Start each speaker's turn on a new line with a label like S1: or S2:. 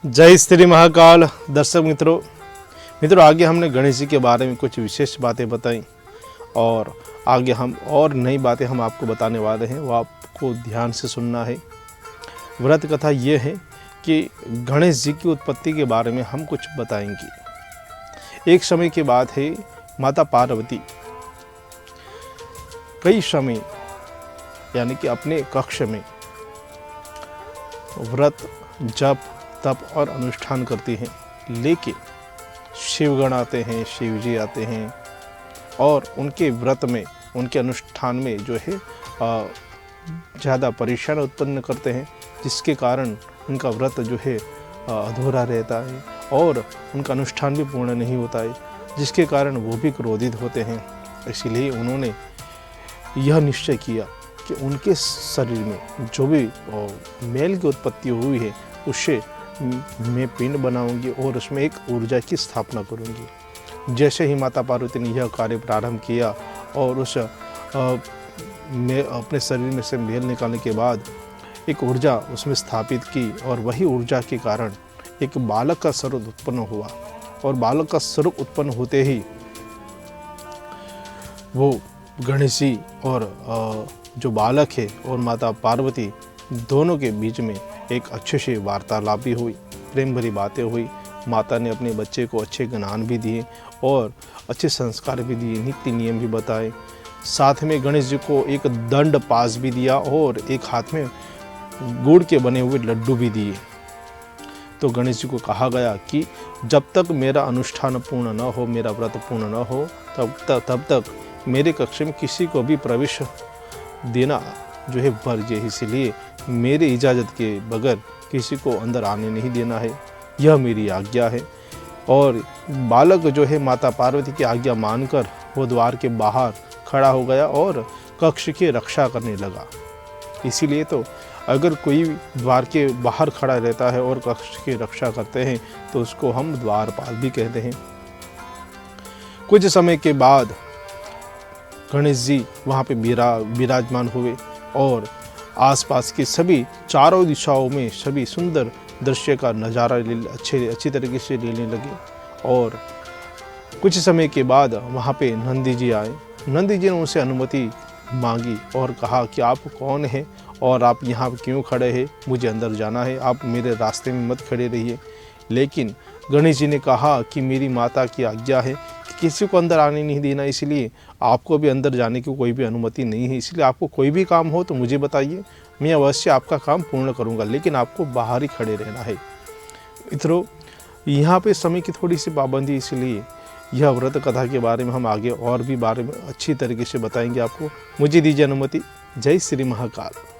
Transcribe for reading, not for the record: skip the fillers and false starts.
S1: जय श्री महाकाल। दर्शक मित्रों आगे हमने गणेश जी के बारे में कुछ विशेष बातें बताई और आगे हम और नई बातें हम आपको बताने वाले हैं, वो आपको ध्यान से सुनना है। व्रत कथा ये है कि गणेश जी की उत्पत्ति के बारे में हम कुछ बताएंगे। एक समय की बात है, माता पार्वती कई समय यानी कि अपने कक्ष में व्रत जप तप और अनुष्ठान करती हैं, लेकिन शिवगण आते हैं, शिव जी आते हैं और उनके व्रत में उनके अनुष्ठान में जो है ज़्यादा परेशानी उत्पन्न करते हैं, जिसके कारण उनका व्रत जो है अधूरा रहता है और उनका अनुष्ठान भी पूर्ण नहीं होता है, जिसके कारण वो भी क्रोधित होते हैं। इसीलिए उन्होंने यह निश्चय किया कि उनके शरीर में जो भी मेल की उत्पत्ति हुई है उससे मैं पिंड बनाऊंगी और उसमें एक ऊर्जा की स्थापना करूंगी। जैसे ही माता पार्वती ने यह कार्य प्रारंभ किया और उस में अपने शरीर में से मेल निकालने के बाद एक ऊर्जा उसमें स्थापित की और वही ऊर्जा के कारण एक बालक का स्वरूप उत्पन्न हुआ और बालक का स्वरूप उत्पन्न होते ही वो गणेश जी और जो बालक है और माता पार्वती दोनों के बीच में एक अच्छे से वार्तालाप भी हुई, प्रेम भरी बातें हुई। माता ने अपने बच्चे को अच्छे ज्ञान भी दिए और अच्छे संस्कार भी दिए, नीति नियम भी बताए। साथ में गणेश जी को एक दंड पास भी दिया और एक हाथ में गुड़ के बने हुए लड्डू भी दिए। तो गणेश जी को कहा गया कि जब तक मेरा अनुष्ठान पूर्ण न हो, मेरा व्रत पूर्ण न हो, तब तक मेरे कक्ष में किसी को भी प्रवेश देना जो है वर्ज्य है। इसलिए मेरे इजाज़त के बगैर किसी को अंदर आने नहीं देना है, यह मेरी आज्ञा है। और बालक जो है माता पार्वती की आज्ञा मानकर वो द्वार के बाहर खड़ा हो गया और कक्ष की रक्षा करने लगा। इसीलिए तो अगर कोई द्वार के बाहर खड़ा रहता है और कक्ष की रक्षा करते हैं तो उसको हम द्वारपाल भी कहते हैं। कुछ समय के बाद गणेश जी वहाँ पे विराजमान हुए और आसपास के सभी चारों दिशाओं में सभी सुंदर दृश्य का नज़ारा अच्छी तरीके से लेने लगे। और कुछ समय के बाद वहाँ पे नंदी जी आए। नंदी जी ने उनसे अनुमति मांगी और कहा कि आप कौन हैं और आप यहाँ क्यों खड़े हैं, मुझे अंदर जाना है, आप मेरे रास्ते में मत खड़े रहिए। लेकिन गणेश जी ने कहा कि मेरी माता की आज्ञा है कि किसी को अंदर आने नहीं देना, इसलिए आपको भी अंदर जाने की कोई भी अनुमति नहीं है। इसलिए आपको कोई भी काम हो तो मुझे बताइए, मैं अवश्य आपका काम पूर्ण करूंगा, लेकिन आपको बाहर ही खड़े रहना है। मित्रों, यहाँ पे समय की थोड़ी सी पाबंदी, इसलिए यह व्रत कथा के बारे में हम आगे और भी बारे में अच्छी तरीके से बताएंगे आपको। मुझे दीजिए अनुमति। जय श्री महाकाल।